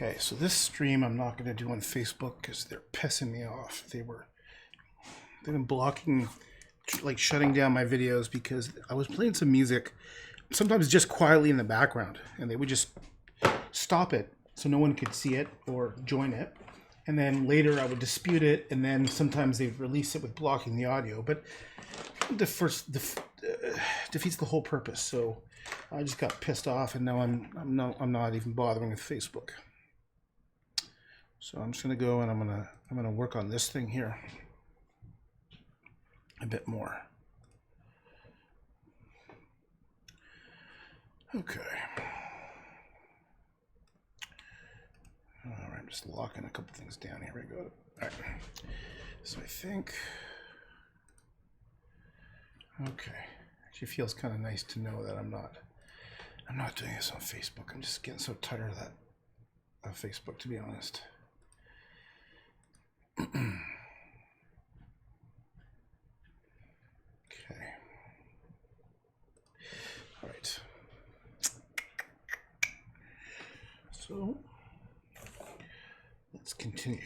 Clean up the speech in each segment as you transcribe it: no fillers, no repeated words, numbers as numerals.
Okay, so this stream I'm not going to do on Facebook because they're pissing me off. They've been blocking, like shutting down my videos because I was playing some music, sometimes just quietly in the background, and they would just stop it so no one could see it or join it. And then later I would dispute it, and then sometimes they'd release it with blocking the audio. But defeats the whole purpose. So I just got pissed off, and now I'm not even bothering with Facebook. So I'm just gonna go and I'm gonna work on this thing here a bit more. Okay. All right, I'm just locking a couple things down. Here we go. All right. So I think. Okay. Actually feels kind of nice to know that I'm not doing this on Facebook. I'm just getting so tired of that Facebook, to be honest. Okay. All right. So let's continue.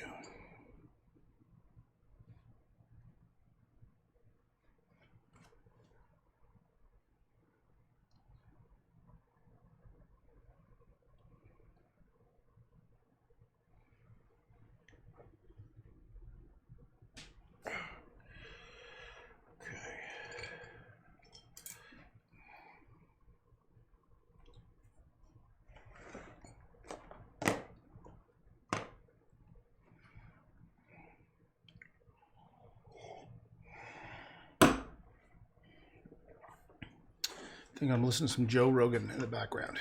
I think I'm listening to some Joe Rogan in the background.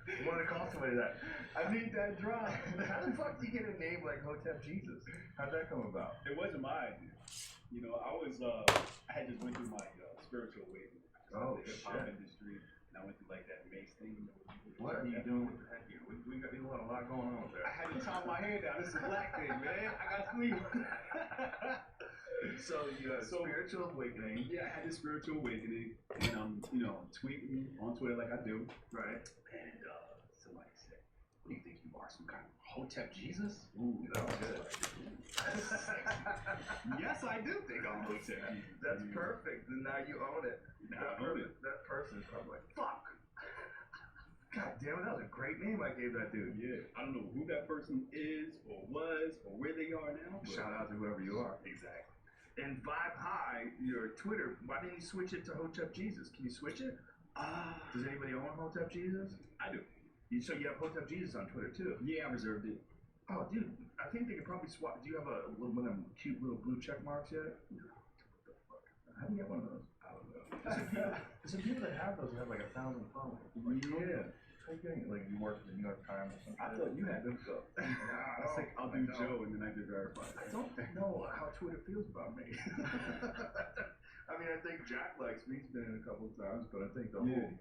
You want to call somebody that? I need that drop. How the fuck do you get a name like Hotep Jesus? How'd that come about? It wasn't my idea. You know, I had just went through my spiritual awakening. Oh, the hip hop industry, and I went through like that mace thing. What are you doing with the head here? We got a lot going on there. I had to top my hair down. This is a black thing, man. I got sleep. So you had a spiritual awakening. Yeah, I had this spiritual awakening, and I'm, tweeting on Twitter like I do. Right. And somebody said, "What do you think you are, some kind of Hotep Jesus?" Ooh, that was good. Yes, I do think I'm Hotep Jesus. That's perfect. And now you own it. Now I own it. That person is probably like, fuck. God damn it, that was a great name I gave that dude. Yeah, I don't know who that person is or was or where they are now. Shout out to whoever you are. Exactly. And Vibe High, your Twitter, why didn't you switch it to Hotep Jesus? Can you switch it? Does anybody own Hotep Jesus? I do. So you have Hotep Jesus on Twitter too? Yeah, I reserved it. Oh, dude, I think they could probably swap. Do you have one of them cute little blue check marks yet? No. How do you get one of those? I don't know. There's some people that have those that have like 1,000 followers. Yeah. How you getting it? Like you work for the New York Times or something? I thought you had them go. I think I'll do Joe and then I do verify. I don't know how Twitter feels about me. I mean, I think Jack likes me. He's been in a couple of times, but I think the whole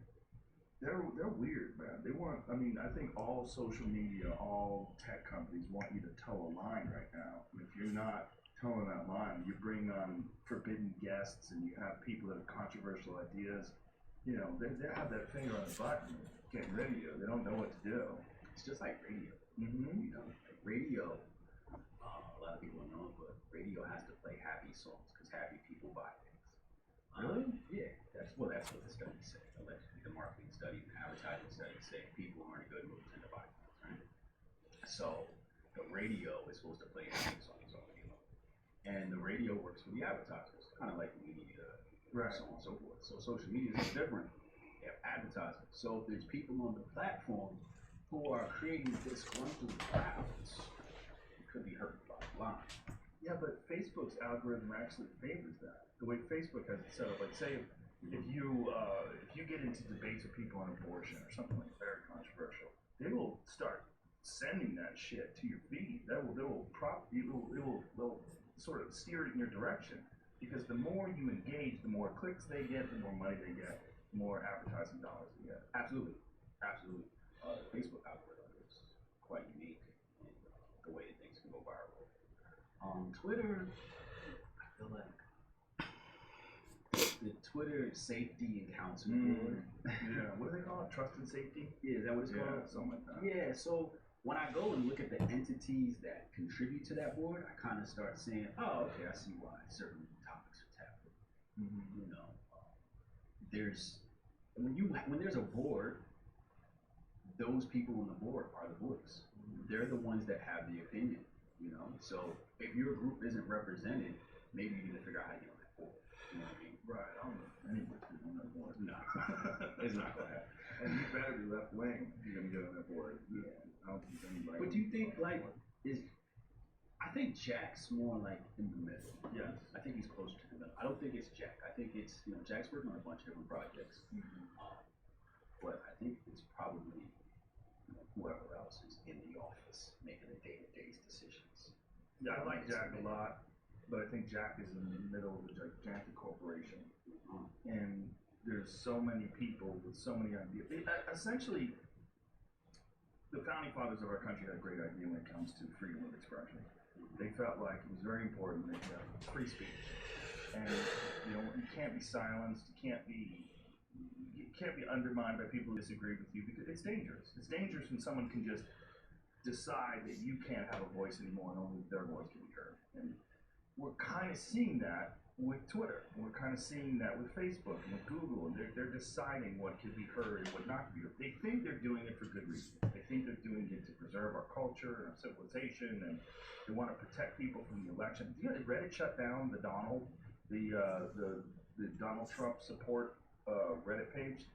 they're weird, man. They want. I mean, I think all social media, all tech companies want you to toe a line right now. And if you're not towing that line, you bring on forbidden guests, and you have people that have controversial ideas. You know, they have that finger on the button, getting rid of you. They don't know what to do. It's just like radio. Mm-hmm. You know, like radio. A lot of people don't know it, but radio has to play happy songs because happy people buy things. Really? Yeah. That's what the studies say. Allegedly, the marketing studies and advertising studies say people who are in a good mood tend to buy things, right? So the radio is supposed to play happy songs all day long, and the radio works for the advertisers, kind of like media. Right. So on and so forth. So social media is different. They have advertising. So if there's people on the platform who are creating disgruntled crowds, it could be hurt by the line. Yeah, but Facebook's algorithm actually favors that. The way Facebook has it set up, like say if you get into debates with people on abortion or something like very controversial, they will start sending that shit to your feed. They'll sort of steer it in your direction. Because the more you engage, the more clicks they get, the more money they get, the more advertising dollars they get. Absolutely. Absolutely. The Facebook algorithm is quite unique in the way that things can go viral. Twitter, I feel like the Twitter Safety and Council Mm. Board. Yeah. What do they call it? Trust and safety? Yeah, is that what it's Yeah, called? something like that. Yeah, so when I go and look at the entities that contribute to that board, I kind of start saying, oh, okay, I see why certain topics are taboo. Mm-hmm. You know, there's when there's a board, those people on the board are the voice. They're the ones that have the opinion. You know, so if your group isn't represented, maybe you need to figure out how to get on that board. You know what I mean? Right. I don't know if any of us people on that board. No, it's not gonna happen. And you better be left wing if you're gonna get on that board. Yeah. I don't think anybody. But do you think like I think Jack's more like in the middle. Yes. I think he's closer to the middle. I don't think it's Jack. I think it's Jack's working on a bunch of different projects. But I think it's probably whoever else is in the office making the day-to-day decisions. Yeah, I like Jack a lot, but I think Jack is in the middle of a gigantic corporation, and there's so many people with so many ideas. Essentially, the founding fathers of our country had a great idea when it comes to freedom of expression. They felt like it was very important that you have free speech, and you can't be silenced. You can't be undermined by people who disagree with you because it's dangerous. It's dangerous when someone can just decide that you can't have a voice anymore and only their voice can be heard. And we're kind of seeing that with Twitter. We're kind of seeing that with Facebook and with Google. And they're deciding what can be heard and what not can be heard. They think they're doing it for good reason. They think they're doing it to preserve our culture and our civilization, and they want to protect people from the election. You know, Reddit shut down the Donald Trump support Reddit page.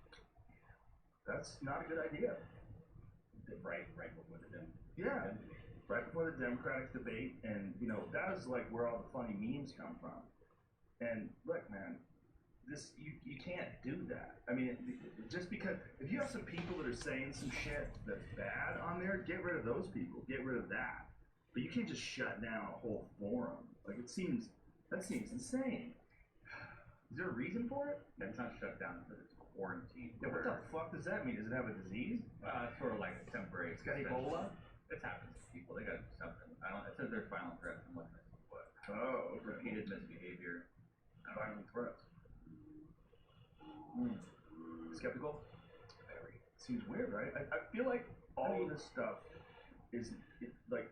That's not a good idea. Right before the Yeah, right before the Democratic debate, and that is like where all the funny memes come from. And look, man, this you can't do that. I mean, just because if you have some people that are saying some shit that's bad on there, get rid of those people. Get rid of that. But you can't just shut down a whole forum. Like that seems insane. Is there a reason for it? That's not shut down because it's quarantine. Yeah, what the fuck does that mean? Does it have a disease? It's sort of like a temporary. It's got Ebola? It happens to people. They got something. It says they're violent threats and whatnot. But Oh, okay. repeated misbehavior. Violent threats. Skeptical? Very. Seems weird, right? I feel like all of this stuff is like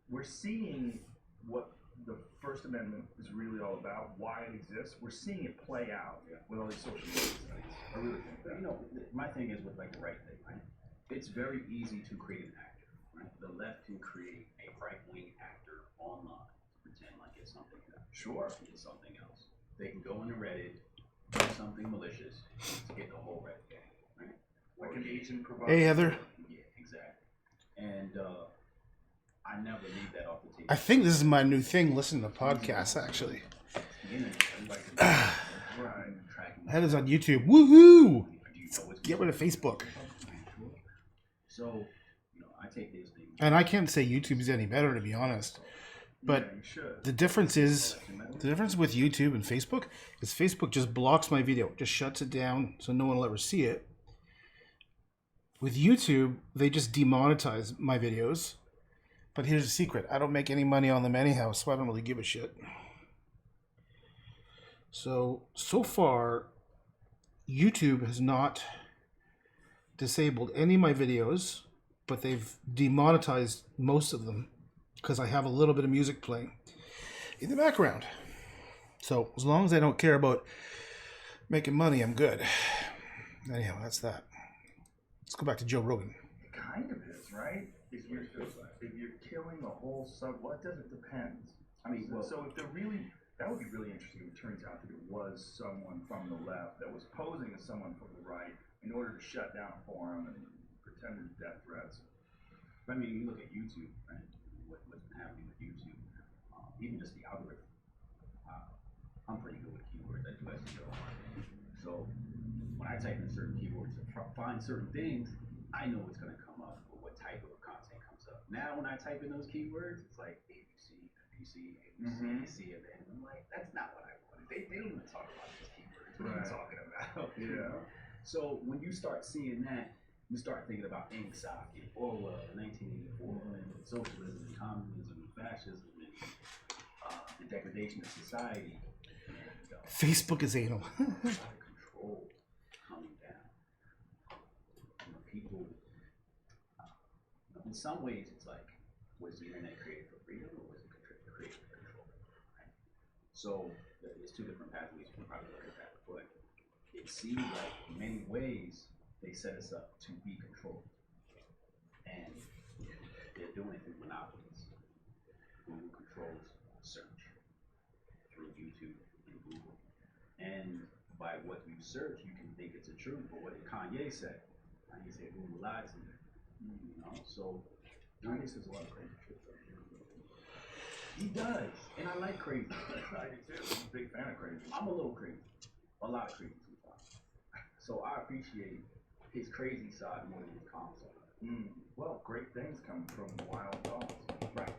we're seeing what the First Amendment is really all about, why it exists. We're seeing it play out with all these social media sites. I really think that. My thing is with like the right thing, right? It's very easy to create an actor, right? The left can create a right-wing actor online to pretend like it's something else. Sure. It's something else. They can go into Reddit, do something malicious to get the whole Reddit gang, right? Like an agent provider. Hey, Heather. Yeah, exactly. And I never leave that off the table. I think this is my new thing, listening to podcasts, actually. That is on YouTube. Woohoo! Get rid of Facebook. So, I take these things. And I can't say YouTube is any better, to be honest. But the difference with YouTube and Facebook is Facebook just blocks my video, just shuts it down so no one will ever see it. With YouTube, they just demonetize my videos. But here's the secret. I don't make any money on them anyhow, so I don't really give a shit. So far, YouTube has not disabled any of my videos, but they've demonetized most of them because I have a little bit of music playing in the background. So as long as I don't care about making money, I'm good. Anyhow, that's that. Let's go back to Joe Rogan. It kind of is, right? If you're killing the whole well, it doesn't depend. I mean, so if they're really, that would be really interesting if it turns out that it was someone from the left that was posing as someone from the right in order to shut down a forum and pretend there's death threats. I mean, you look at YouTube, right? What's been happening with YouTube, even just the algorithm. I'm pretty good with keywords. I do SEO. So when I type in certain keywords to find certain things, I know what's going to come up or what type of content comes up. Now, when I type in those keywords, it's like ABC, and then I'm like, that's not what I wanted. They don't even talk about these keywords. What are you talking about? Yeah. So when you start seeing that, you start thinking about Anxiety, Orwell, 1984, and socialism, and communism, and fascism, and the degradation of society. Facebook is anal. Out of control coming down. You know, people, in some ways, it's like, was the internet created for freedom or was it created for control? Right? So there's two different pathways we can probably look at that, but it seems like in many ways they set us up to be controlled, and they're doing it through monopolies. Google controls search through YouTube and Google, and by what you search, you can think it's a truth. But what did Kanye say? Kanye said Google lied to me. You know, so Kanye says a lot of crazy shit, though. he does, and I like crazy. I do too. I'm a big fan of crazy. I'm a little crazy, a lot of crazy sometimes. So I appreciate his crazy side more than his calm side. Well, great things come from wild thoughts. Right.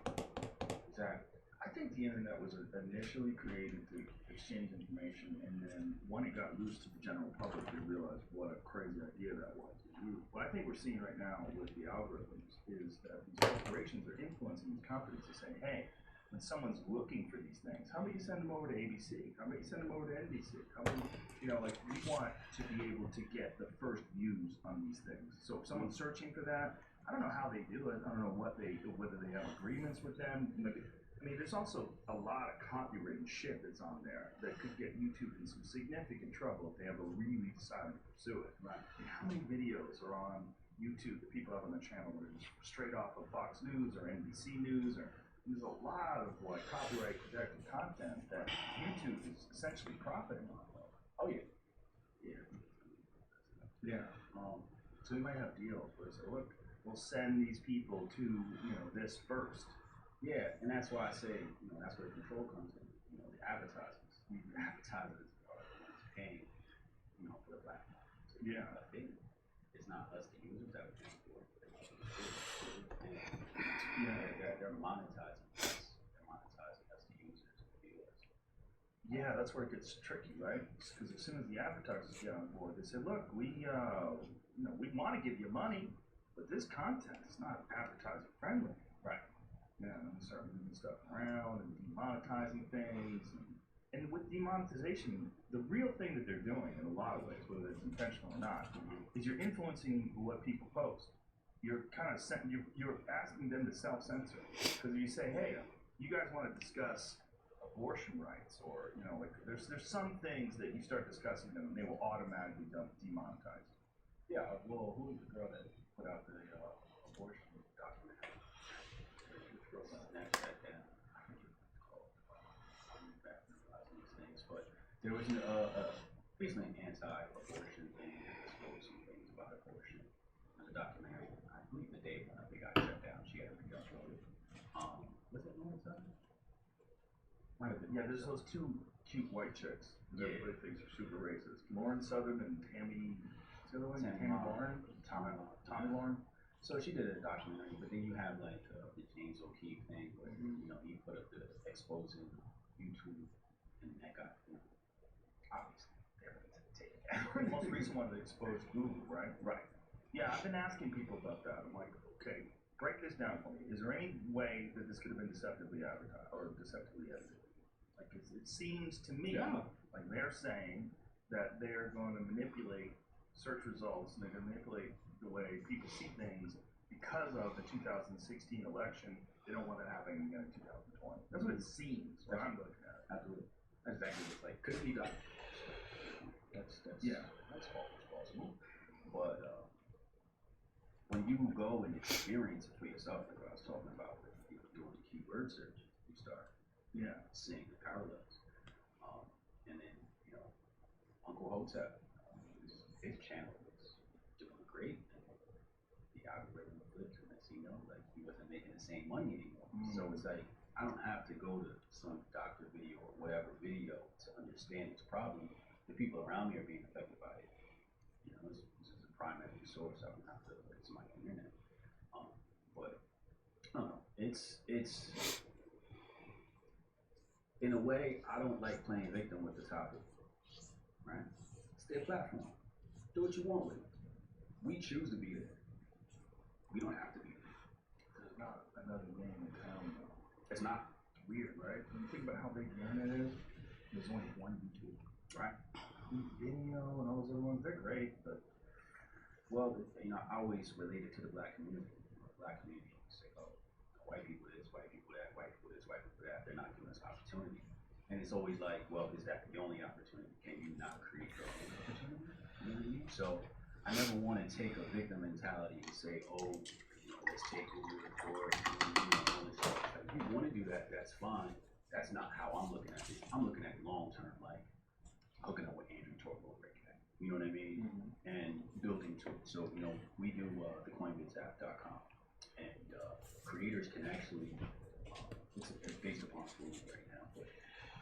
Exactly. I think the internet was initially created to exchange information, and then when it got loose to the general public, they realized what a crazy idea that was. What I think we're seeing right now with the algorithms is that these corporations are influencing these companies to say, hey, when someone's looking for these things, how about you send them over to ABC? How about you send them over to NBC? How about you know, like, we want to be able to get the first views on these things. So if someone's searching for that, I don't know how they do it. I don't know whether they have agreements with them. I mean, there's also a lot of copyright and shit that's on there that could get YouTube in some significant trouble if they ever really decide to pursue it. Right. I mean, how many videos are on YouTube that people have on their channel that are just straight off of Fox News or NBC News? Or there's a lot of like copyright protected content that YouTube is essentially profiting off of. Oh yeah. Yeah. So we might have deals where they say, look, we'll send these people to, you know, this first. Yeah, and that's why I say, you know, that's where the control comes in. You know, the advertisers. The advertisers are the ones paying, you know, for the platform. So Yeah. It's not us, the users, that we're paying for it. They're monetizing us. They're monetizing us, the users, the viewers. Yeah, that's where it gets tricky, right? Because as soon as the advertisers get on board, they say, look, we want to give you money, but this content is not advertising friendly. Right. Yeah, and then start moving stuff around and demonetizing things. And with demonetization, the real thing that they're doing in a lot of ways, whether it's intentional or not, is you're influencing what people post. You're kind of you're asking them to self-censor. Because if you say, hey, you guys want to discuss abortion rights, or, you know, like there's some things that you start discussing them and they will automatically demonetize. Yeah, well, who was the girl that put out the abortion documentary? Snapchat down. I think it was called. I'm back memorizing these things, but there was basically an anti-abortion thing that exposed some things about abortion in the documentary. I believe the day when they got shut down, she had to be uploaded. Was it Lauren Southern? Might have been. Yeah, there's those two cute white chicks that everybody thinks are super racist. Lauren Southern and Tammy, what's the other one? Tammy Lauren? Tommy Lauren. So she did a documentary, but then you have like the James O'Keefe thing where, you know, he put up the exposing YouTube, and that got, you know, obviously they're going to take it down. The most recent one that exposed Google, right? Right. Yeah, I've been asking people about that. I'm like, okay, break this down for me. Is there any way that this could have been deceptively advertised or deceptively edited? Like, it seems to me like they're saying that they're going to manipulate search results and they're going to manipulate the way people see things because of the 2016 election. They don't want it happening again in 2020. That's what it seems when I'm looking at it. Absolutely. That's exactly what it's like. Could it be done? That's always possible. But when you go and experience it for yourself, like what I was talking about with, you know, doing the keyword search, you start seeing the parallels. And then, you know, Uncle Hotep, his channel was doing great. The algorithm flipped, and as you know, like, he wasn't making the same money anymore. So it's like, I don't have to go to some doctor video or whatever video to understand this problem. The people around me are being affected by it. You know, this is a primary source. I don't have to look at somebody's internet. But I don't know. It's in a way, I don't like playing victim with the topic. Right? It's their platform. Do what you want with it. We choose to be there. We don't have to be there. There's not another game in town, though. It's not. Weird, right? When you think about how big the internet is, There's only one YouTube. Right. Video and all those other ones, they're great, but Well, you know, I always relate it to the black community. Black community, say, oh, white people this, white people that, white people this, white people that. They're not giving us opportunity. And it's always like, well, is that the only opportunity? Can you not create your own opportunity? You know what I mean? So I never want to take a victim mentality and say, oh, you know, let's take over the court. You know, all this stuff. If you want to do that, that's fine. That's not how I'm looking at it. I'm looking at it long term, like looking at what Andrew Torbo breaking at. You know what I mean? Mm-hmm. And building to it. So, you know, we do the CoinBitsApp.com, and creators can actually, it's based upon schooling right now, but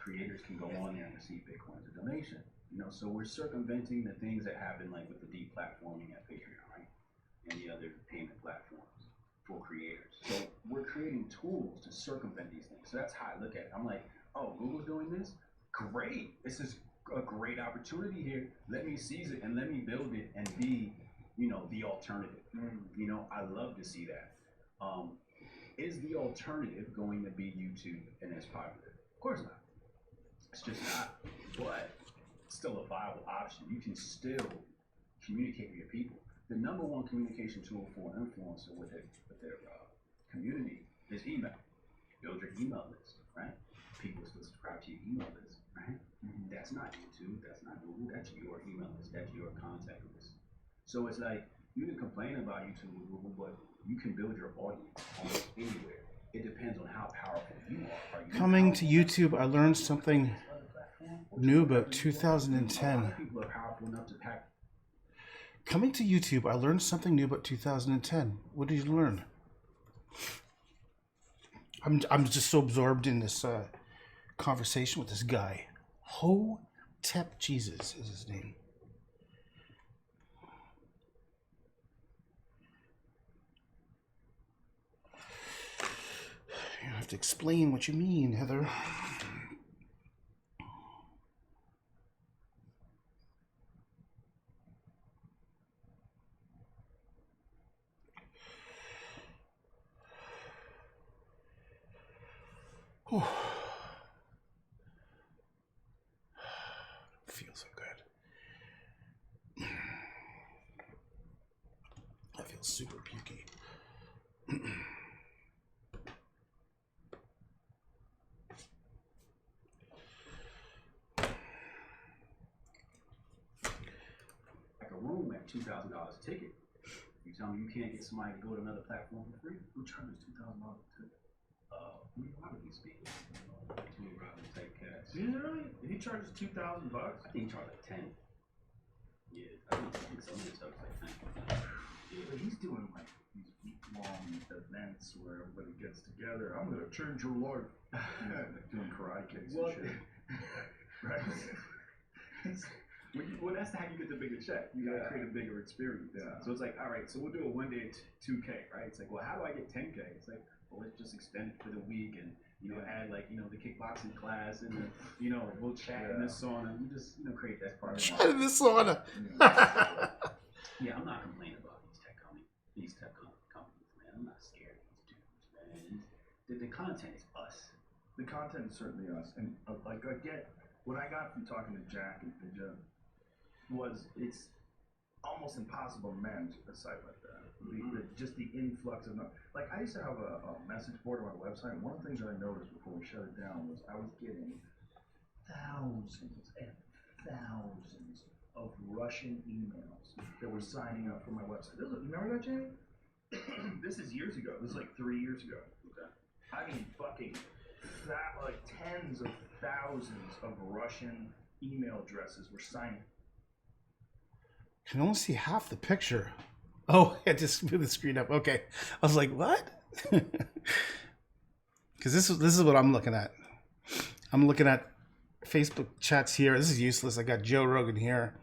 creators can go on there and receive Bitcoin as a donation. You know, so we're circumventing the things that happen like with the deplatforming at Patreon, right? And the other payment platforms for creators. So we're creating tools to circumvent these things. So that's how I look at it. I'm like, oh, Google's doing this? Great. This is a great opportunity here. Let me seize it and let me build it and be, you know, the alternative. You know, I love to see that. Is the alternative going to be YouTube and as popular? Of course not. It's just not. But it's still a viable option. You can still communicate with your people. The number one communication tool for an influencer with their community is email. Build your email list, right? People still subscribe to your email list, right? That's not YouTube, that's not Google, that's your email list, that's your contact list. So it's like, you can complain about YouTube or Google, but you can build your audience almost anywhere. It depends on how powerful you are. You Coming to YouTube, I learned something other platform? new about A lot 2010. of people are powerful enough to pack. Coming to YouTube, I learned something new about 2010. What did you learn? I'm just so absorbed in this conversation with this guy. Hotep Jesus is his name. You have to explain what you mean, Heather. Whew. Feels so good. I feel super pukey. Like a room at $2,000 a ticket. You tell me you can't get somebody to go to another platform for free? Who charges $2,000 a ticket? A lot of these people. Tony Robbins type cats. Really? He charges $2,000? I think he charged like 10. Yeah, I think some of this stuff is like 10. But he's doing like these week-long events where everybody gets together. I'm gonna change your life. Like doing karate kicks and shit. Right? Well, that's how you get the bigger check. You gotta create a bigger experience. Yeah. So it's like, all right, so we'll do a one day 2K, right? It's like, well, how do I get 10K? It's like, well, let's just extend it for the week and, you know, add like, you know, the kickboxing class and the, you know, we'll chat in the sauna. We just, you know, create that part of it. Chat in the sauna. Yeah, I'm not complaining about these tech companies, man. I'm not scared of these dudes, man. The content is us. The content is certainly us, and like I get what I got from talking to Jack and Jim was it's almost impossible to manage a site like that. Just the influx of like I used to have a message board on my website, and one of the things that I noticed before we shut it down was I was getting thousands and thousands of Russian emails that were signing up for my website. Remember that, Jamie? This is years ago. This is like 3 years ago. Okay. I mean, fucking like tens of thousands of Russian email addresses were signing. Can only see half the picture. Oh, I just moved the screen up. Okay, I was like, what? Because this is what I'm looking at. I'm looking at Facebook chats here. This is useless. I got Joe Rogan here,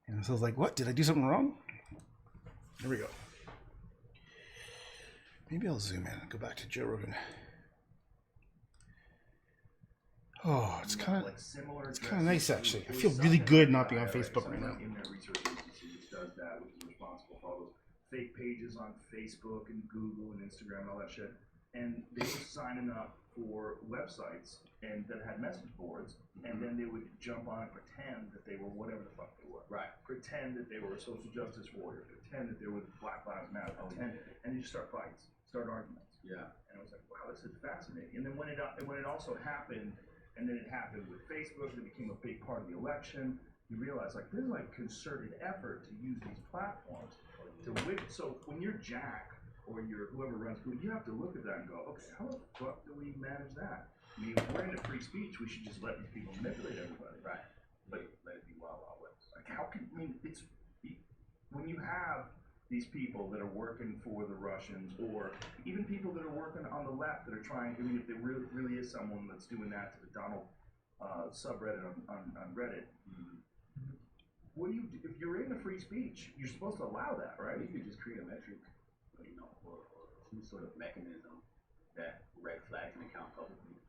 and so I was like, what? Did I do something wrong? Here we go. Maybe I'll zoom in and go back to Joe Rogan. Oh, it's kind of nice actually. I feel really good not being on Facebook right now. In their research agency which does that, which is responsible for all those fake pages on Facebook and Google and Instagram and all that shit. And they were signing up for websites and that had message boards, and then they would jump on and pretend that they were whatever the fuck they were. Right. Pretend that they were a social justice warrior. Pretend that they were Black Lives Matter. Pretend, and you just start fights, start arguments. Yeah. And I was like, wow, this is fascinating. And then when it also happened, and then it happened with Facebook, and it became a big part of the election. You realize like there's like concerted effort to use these platforms to win. So when you're Jack or you're whoever runs Google, you have to look at that and go, okay, how the fuck do we manage that? I mean, if we're into free speech, we should just let these people manipulate everybody. Right. Let it be wild, wild west. Like, how can, I mean, it's, when you have these people that are working for the Russians, or even people that are working on the left that are trying, I mean, if there really is someone that's doing that to the Donald subreddit on Reddit, what do you do? If you're into free speech, you're supposed to allow that, right? You could just create a metric, or some sort of mechanism that red flags an account publicly.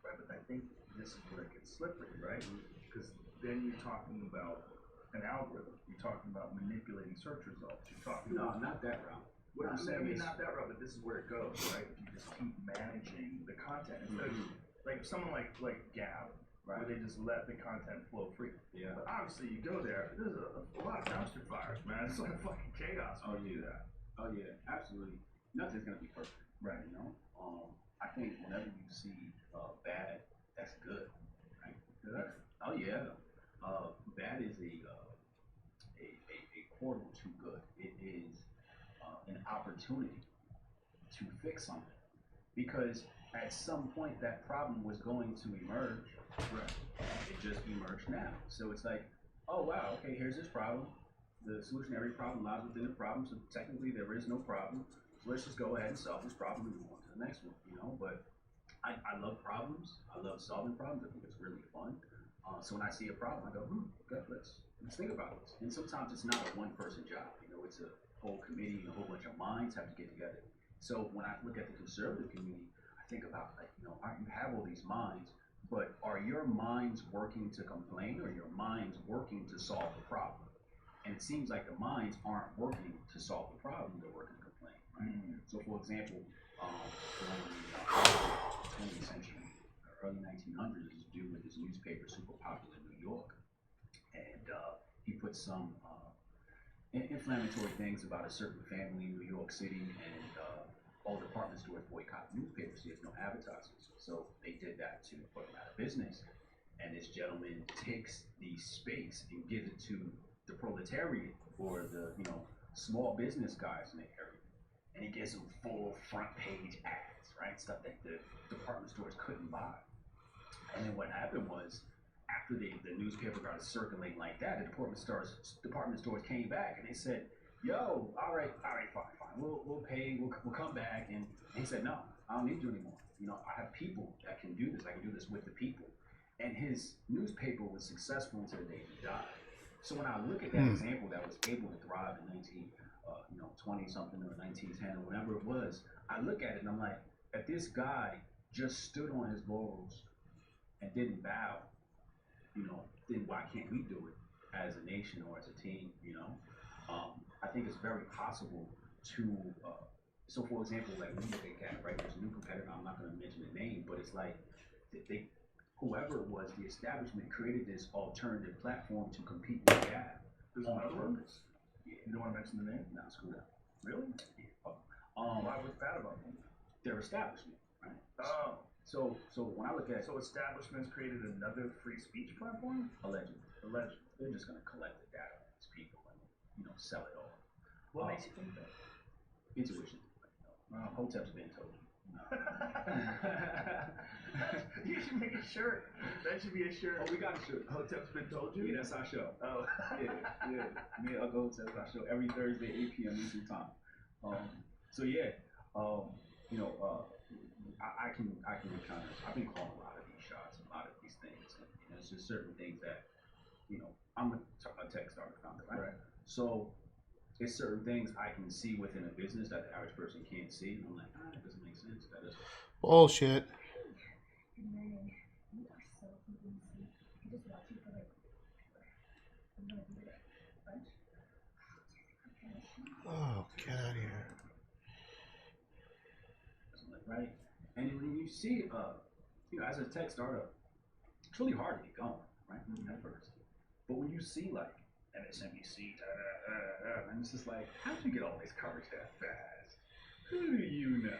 Right, but I think this is where it gets slippery, right? Because then you're talking about an algorithm. You're talking about manipulating search results. You're talking No, about not that route. what I'm saying. I mean, is, not that route, but this is where it goes, right? If you just keep managing the content, instead of like someone like Gab, where they just let the content flow free. Yeah. But obviously, you go there. There's a lot of dumpster fires, man. It's like fucking chaos when you do that. Oh yeah, absolutely. Nothing's gonna be perfect, Right. you know. I think whenever you see bad, that's good, right? Good. Oh yeah. Bad is a portal to good. It is an opportunity to fix something, because at some point that problem was going to emerge. Right. It just emerged now. So it's like, oh wow, okay, here's this problem. The solution to every problem lies within the problem. So technically there is no problem. So let's just go ahead and solve this problem and move on to the next one, you know. But I love problems. I love solving problems. I think it's really fun. So when I see a problem, I go, okay, let's think about this. And sometimes it's not a one-person job. You know, it's a whole committee and a whole bunch of minds have to get together. So when I look at the conservative community, I think about, like, you know, you have all these minds, but are your minds working to complain, or your minds working to solve the problem? And it seems like the minds aren't working to solve the problem; they're working to complain. Right? So, for example, during the 20th century, early 1900s, this dude with his newspaper, super popular in New York, and he put some inflammatory things about a certain family in New York City, and all department stores boycott newspapers. So he has no advertisers. So they did that to put him out of business. And this gentleman takes the space and gives it to the proletariat, or the small business guys in the area, and he gives them full front page ads, right? Stuff that the department stores couldn't buy. And then what happened was, after the newspaper got circulating like that, the department stores came back and they said, "Yo, all right, fine. We'll pay. We'll come back." And he said, "No, I don't need you anymore. You know, I have people that can do this. I can do this with the people." And his newspaper was successful until the day he died. So when I look at that example that was able to thrive in 20 something or 1910 or whatever it was, I look at it and I'm like, if this guy just stood on his laurels and didn't bow, then why can't we do it as a nation or as a team? I think it's very possible to. So for example, like when you look at Gap, right? There's a new competitor. I'm not going to mention the name, but it's like whoever it was, the establishment created this alternative platform to compete with Gap. There's another one. Yeah. You don't want to mention the name? No, screw that. Really? Yeah. Why was bad about them? Their establishment, right? Oh. So when I look at establishments created another free speech platform? Allegedly. Allegedly. They're just going to collect the data of these people and sell it all. What makes you think that? Intuition. Hotep's been told you. You should make a shirt. That should be a shirt. Oh, we got a shirt. Hotep's been told you? Yeah, that's our show. Oh. yeah. Me and Uncle Hotep's our show every Thursday, 8 p.m. Eastern time. So yeah, I can kind of, I've been calling a lot of these shots, a lot of these things, and it's just certain things that, I'm a tech startup founder, right? So it's certain things I can see within a business that the average person can't see. And I'm like, it doesn't make sense. That doesn't. Bullshit. Good morning. You are so convincing. I just watch you for like I'm gonna do it at lunch. Oh, get out of here. Right? And when you see, you know, as a tech startup, it's really hard to get going, right? At first. But when you see like MSNBC, and it's just like, how'd you get all this coverage that fast? Who do you know?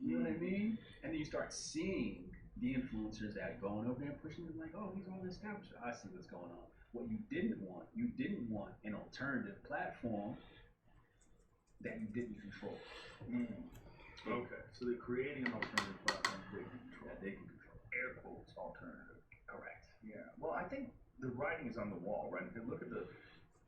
You know what I mean? And then you start seeing the influencers that are going over there and pushing it like, oh, he's all established. I see what's going on. What you didn't want an alternative platform that you didn't control. Okay, so they're creating an alternative platform they can control. That they can control. Air quotes alternative. Correct. Yeah. Well, I think the writing is on the wall, right? If you look at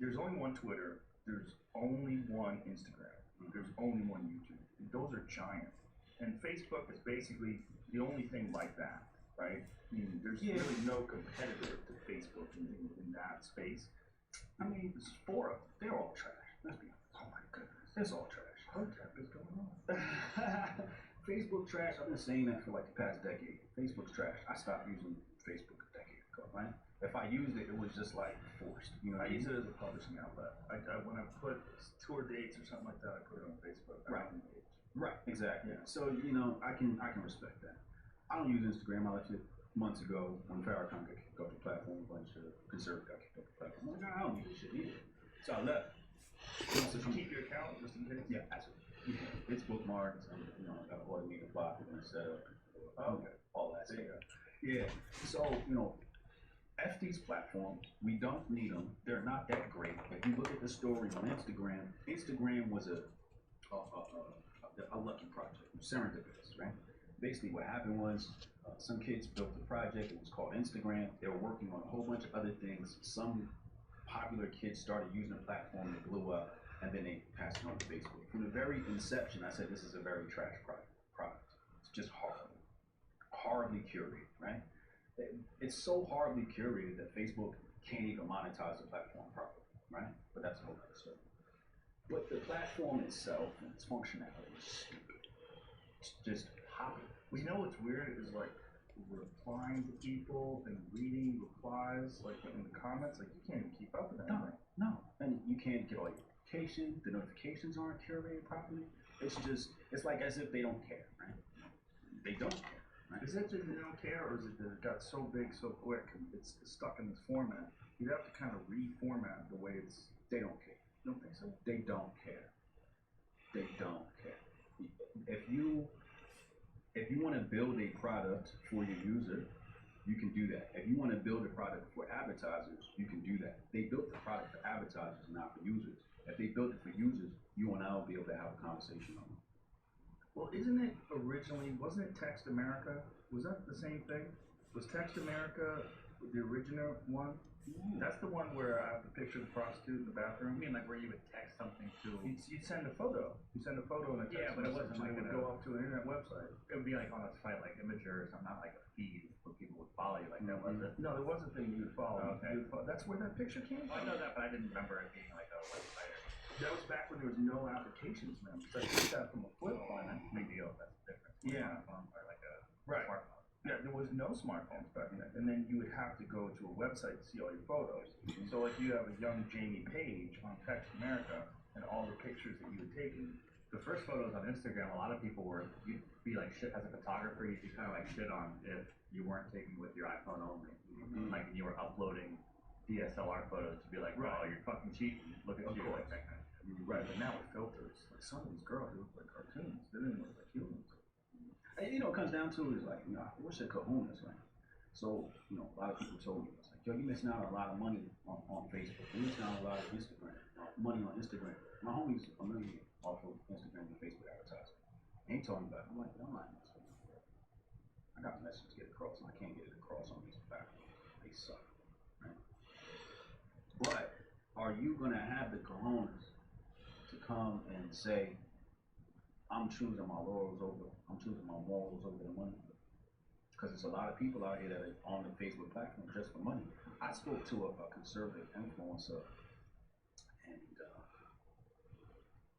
there's only one Twitter, there's only one Instagram, there's only one YouTube. Those are giant. And Facebook is basically the only thing like that, right? I mean, there's really no competitor to Facebook in that space. I mean, there's 4 of them. They're all trash. Let's be honest. Oh my goodness. It's all trash. What the heck is going on? Facebook trash. I've been saying that for like the past decade. Facebook's trash. I stopped using Facebook a decade ago, right? If I used it, it was just like forced. You know, I use it as a publishing outlet. When I put tour dates or something like that, I put it on Facebook. Right. Right. Exactly. Yeah. So you know, I can respect that. I don't use Instagram. I left it months ago when Farrakhan got kicked off the platform. A bunch of conservatives got kicked off the platform. I'm like, I don't use this shit either. So I left. So you keep your account just in case? Yeah, absolutely. Yeah. It's bookmarked. And, you know, I got automated block and set up. Okay. All that stuff. There you go. Yeah. So, you know, F these platforms. We don't need them. They're not that great. If you look at the story on Instagram, Instagram was a lucky project, serendipitous, right? Basically, what happened was some kids built a project. It was called Instagram. They were working on a whole bunch of other things. Some popular kids started using the platform. It blew up, and then they passed it on to Facebook. From the very inception, I said this is a very trash product. It's just horribly curated, right? It's so horribly curated that Facebook can't even monetize the platform properly, right? But that's a whole other story. But the platform itself and its functionality is stupid. It's just hopping. Well, you know what's weird is like replying to people and reading replies like in the comments. Like you can't even keep up with anything. No, and you can't get all your notifications. The notifications aren't curated properly. It's like as if they don't care, right? They don't care. Right? Is it that they don't care, or is it that it got so big so quick and it's stuck in this format? You'd have to kind of reformat the way it's. They don't care. You don't think so? They don't care. They don't care. If you want to build a product for your user, you can do that. If you want to build a product for advertisers, you can do that. They built the product for advertisers, not for users. If they built it for users, you and I will be able to have a conversation on it. Well, isn't it originally, wasn't it Text America? Was that the same thing? Was Text America the original one? That's the one where I have the picture of the prostitute in the bathroom. I mean, like where you would text something to. You'd send a photo. You send a photo and a text Yeah, but it message, wasn't and like it would go up to an internet website. It would be like on a site like Imager or something, not like a feed where people would follow you like that, was it? No, there was a thing you would follow. Oh, okay. That's where that picture came Well, I from. know that, but I didn't remember it being like a website or something. That was back when there was no applications, man. So I took that from a flip Oh, phone. that's a big deal. That's different. Yeah. Or like a Right. smartphone. Yeah, there was no smartphones back then, and then you would have to go to a website to see all your photos. So like you have a young Jamie Page on Text America, and all the pictures that you had taken. The first photos on Instagram, a lot of people you'd be like shit as a photographer, you'd be kind of like shit on if you weren't taking with your iPhone only. Like you were uploading DSLR photos to be like, oh, you're fucking cheating. Look at Of you. course. Like that kind of shit. Right, but now with filters, like some of these girls look like cartoons. They didn't look like humans. And, you know, it comes down to is like, you know, what's your kahunas, right? So, you know, a lot of people told me, it's like, yo, you're missing out on a lot of money on Facebook. You're missing out on a lot of Instagram, money on Instagram. My homies are million off of Instagram and Facebook advertising. They ain't talking about it. I'm like, I'm not messing with that. I got the message to get across, and I can't get it across on these platforms. They suck, right? But are you going to have the cojones to come and say, I'm choosing my I'm choosing my morals over the money? Because there's a lot of people out here that are on the Facebook platform just for money. I spoke to a conservative influencer, and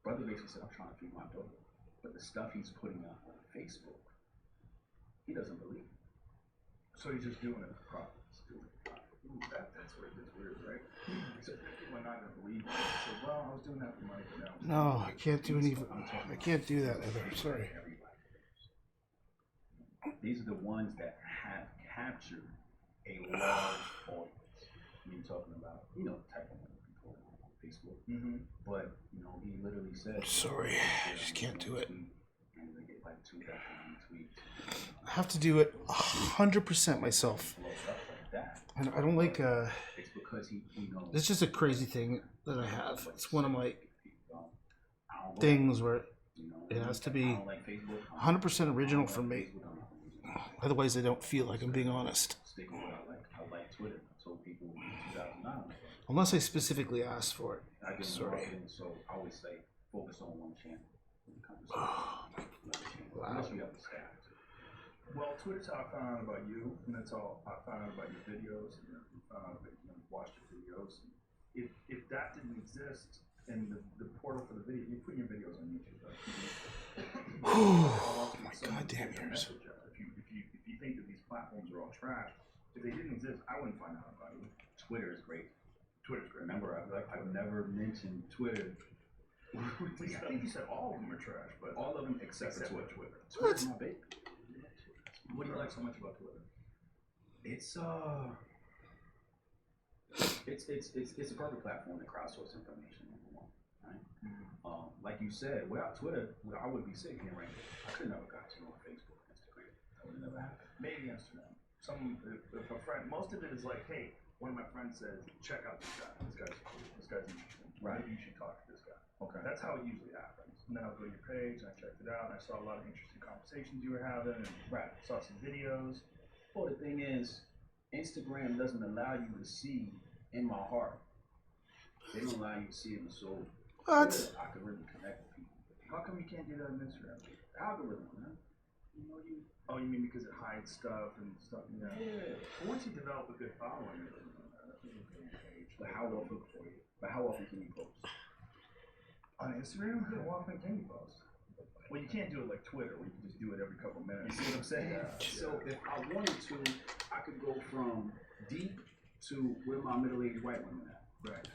brother basically said, I'm trying to feed my daughter. But the stuff he's putting out on Facebook, he doesn't believe. So he's just doing it for profit. Ooh, that's where it gets weird, right? So people are not going to believe it. So, well, I was doing that for money, but now. No, I can't do any. I can't do that either. Sorry. these are the ones that have captured a large audience. You're talking about, type of people on Facebook. Mm-hmm. But, he literally said, Sorry, I just can't do it. And they get like 2,000 tweets. I have to do it 100% myself. Blow up like that. I don't like. It's because he knows. It's just a crazy thing that I have. It's one of my I don't things where it has to be I don't like Facebook. 100% original for me. Otherwise, I don't feel like I'm being honest. Stick with what I like. I like Twitter. I told people in 2009. Unless I specifically asked for it. I get Sorry. marketing, so I always say focus on one channel. When it comes to Wow. unless you have the staff. Well, Twitter's how I found out about you, and that's all I found out about your videos. And found out that watched your videos. If that didn't exist, and the portal for the video, you put your videos on YouTube, right? Oh my goddamn ears. If you think that these platforms are all trash, if they didn't exist, I wouldn't find out about you. Twitter is great. Twitter's great. Remember, I've never mentioned Twitter. I think you said all of them are trash, but All of them except for for Twitter. Twitter. Twitter's my baby. What do you like so much about Twitter? It's it's a perfect platform to crowdsource information. Right? Like you said, without Twitter, I would be sitting here right now. I could never got to know Facebook, Instagram. That would never happen. Maybe Instagram. If a friend, most of it is like, hey, one of my friends says, check out this guy. This guy's cool. This guy's interesting. Right. Maybe you should talk to this guy. Okay. That's how it usually happens. And then I'll go to your page and I checked it out and I saw a lot of interesting conversations you were having and saw some videos. Well, the thing is, Instagram doesn't allow you to see in my heart. They don't allow you to see in the soul. What? Twitter, I can really connect with people. How come you can't do that on Instagram? Algorithm, man. Oh, you mean because it hides stuff and stuff? Yeah. Yeah. But once you develop a good following, it doesn't matter. That's a good page. But how often can you post? On Instagram? How often can you post? Well, you can't do it like Twitter, where you can just do it every couple of minutes. You see what I'm saying? Yeah. So if I wanted to, I could go from deep to where my middle-aged white women at. Right.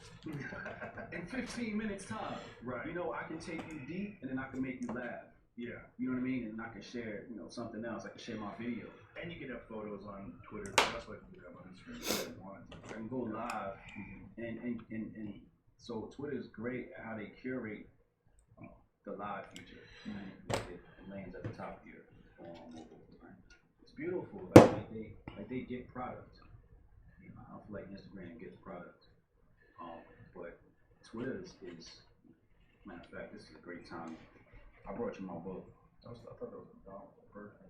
In 15 minutes time. Right. I can take you deep and then I can make you laugh. Yeah. You know what I mean? And I can share, something else. I can share my video. And you can have photos on Twitter. That's what you can have on Instagram if you wanted to. I can go live. And so Twitter is great at how they curate the live feature. Like it lands at the top of your phone. Right? It's beautiful. Like they get product. I don't feel like Instagram gets product. But Twitter is matter of fact, this is a great time. I brought you my book. I thought that was a McDonald's person.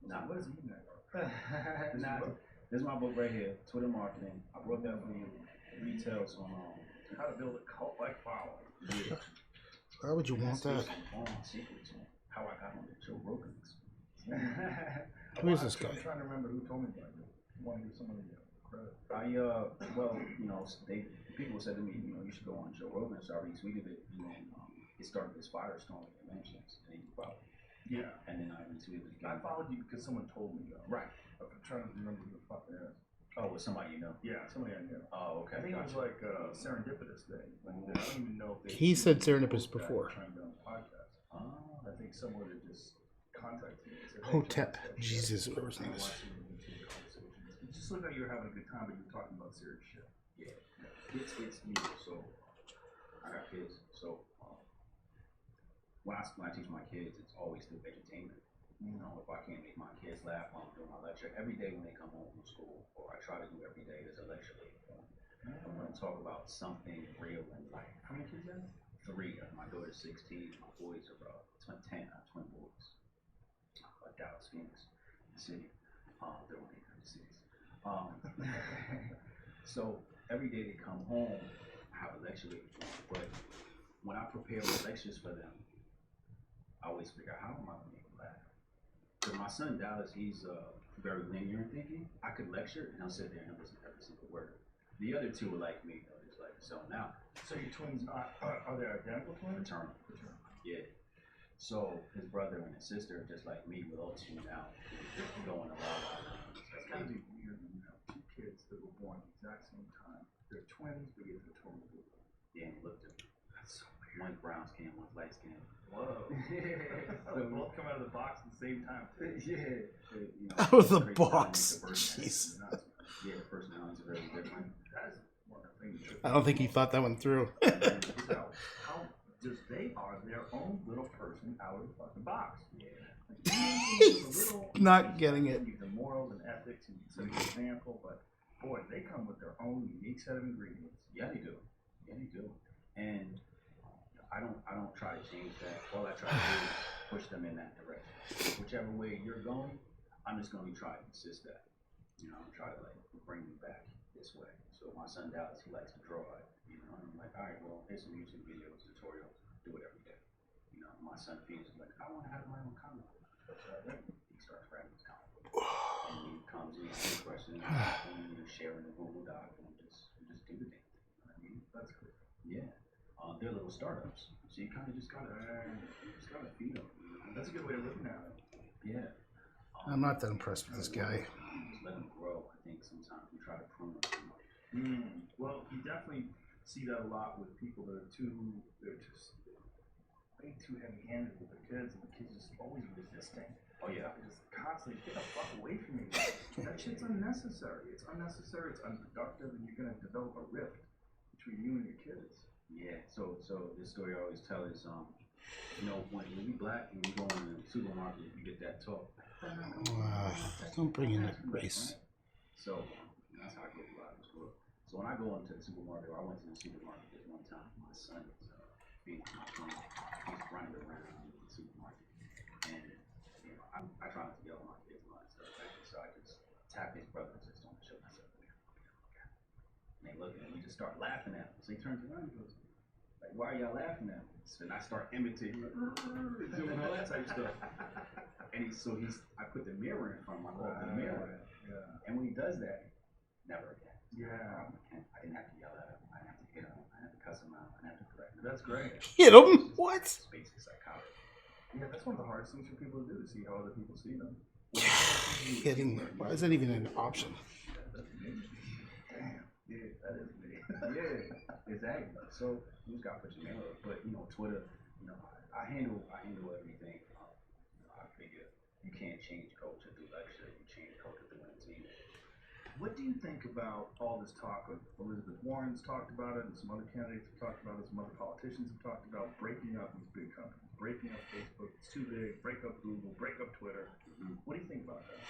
Nah. What is eating that? This is my book right here, Twitter Marketing. I brought that for you. It retails on How to build a cult-like following. yeah. Why would you want that? All my secrets on how I got on the Joe Rogan. Who is this guy? I'm trying to remember who told me about it. I want to give somebody credit. People said to me, you should go on Joe Rogan, so I retweeted it, and then it started this firestorm of mentions, and then you followed. Yeah. And then I retweeted it I again. followed you because someone told me though. Right. I'm trying to remember who the fuck it is. Oh, with somebody you know? Yeah, somebody I knew. Oh, okay. I think it was Gotcha. like a serendipitous thing. Like, I don't even know if they. He said serendipitous before. Trying to get on the podcast. Oh, I think someone had just contacted me and said, hey, Hotep. check this out. Jesus, whatever his I name is. watched some YouTube conversations. It just looked like you were having a good time, but you were talking about serious shit. yeah. It's me. So I got kids. So when I teach my kids, it's always through entertainment. If I can't make my kids laugh while I'm doing my lecture, every day when they come home from school, or I try to do every day, there's a lecture later on. I'm going to talk about something real in life. How many kids you have? 3. My daughter's 16. My boys are 10. I have twin boys. Dallas, Phoenix, the city. They're only 36. So every day they come home, I have a lecture later on. But when I prepare the lectures for them, I always figure out how am I going to make them laugh. Because my son Dallas, he's very linear in thinking. I could lecture and he'll sit there and listen to every single word. The other 2 are like me, though, just like zoning out. So your twins are they identical twins? Fraternal. Yeah. So his brother and his sister are just like me, with all tuned out, going around. That's gotta be weird when you have 2 kids that were born at the exact same time. They're twins, but yet they're totally different. Yeah, and looked at That's so weird. one's brown skin, one's light skin. What? love. So Both come out of the box at the same time. yeah. You know, Out of the crazy box. dynamic of birth Jeez. patterns. Yeah, the personalities are very different. That is one of the things. I don't think he thought that one through. So, how does they are their own little person out of the fucking box? He's not getting it. The morals and ethics and set an example, but boy, they come with their own unique set of ingredients. Yeah, they do. Yeah, they do. And I don't try to change that. All I try to do is push them in that direction. Whichever way you're going, I'm just going to try to assist that. You know, I'm trying to like bring you back this way. So my son Dallas, he likes to draw. You know, and I'm like, all right, well, here's some YouTube videos, tutorials, do it every day. You know, my son Phoenix is like, I want to have my own comic book. He starts writing his comic book. And he comes in, asks questions, and you're sharing the Google Doc, and we just do the thing. You know what I mean? That's cool. Yeah. They're little startups. So you kind of just gotta feed them. You know? That's a good way of looking at it. Yeah. I'm not that impressed with this guy. Just let them grow. I think sometimes we try to prune them too much. Well, you definitely see that a lot with people that are they're just way too heavy-handed with their kids, and the kids just always resisting. Oh yeah. They're just constantly, get the fuck away from me. That shit's unnecessary. It's unnecessary, it's unproductive, and you're gonna develop a rift between you and your kids. Yeah. So this story I always tell is you know, when we black and we go in the supermarket, you get that talk. Don't bring in that race. So that's how I get a lot of this work. So when I go into the supermarket, or I went to the supermarket this one time, my son is being my son, he's running around the supermarket, and you know, I try not to yell at my kids and all that stuff, right? So I just tap his brother and just don't show myself. And they look at him, we just start laughing at him. So he turns around and goes, like, why are y'all laughing at me? So then I start imitating, doing all that type of stuff. And I put the mirror in front of him. I hold the mirror. Yeah. And when he does that, never again. Yeah. I didn't have to yell at him. I didn't have to hit him. I didn't have to cuss him out. I didn't have to correct him. That's great. Hit him? What? It's basic psychology. Yeah, that's one of the hardest things for people to do, to see how other people see them. Hit him. Why is that even an option? Damn. Yeah, that is me. Yeah, exactly. So you just got to put your name up. But you know, Twitter. You know, I handle everything. I figure you can't change culture through lecture. You change culture through entertainment. What do you think about all this talk of Elizabeth Warren's talked about it, and some other candidates have talked about it, some other politicians have talked about breaking up these big companies, breaking up Facebook, it's too big, break up Google, break up Twitter. What do you think about that?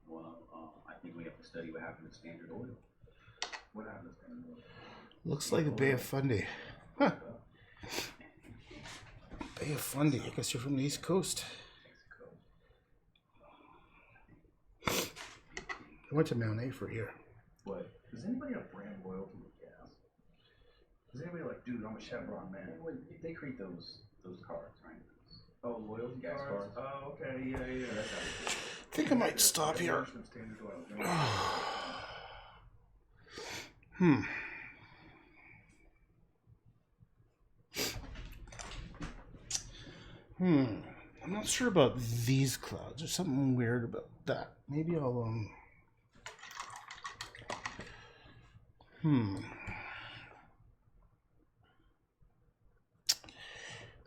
Well, I think we have to study what happened to Standard Oil. What happened to Standard Oil? Looks like a Bay of Fundy. Huh. Bay of Fundy. I guess you're from the East Coast. I went to Mount A for a year. What? Does anybody have brand loyalty with gas? Does anybody like, dude, I'm a Chevron man? They create those cards, right? Oh, loyalty Gas cards? cards. Oh, okay, yeah. That's how they do it. I think I might stop here. Standard Oil. I'm not sure about these clouds. There's something weird about that. Maybe I'll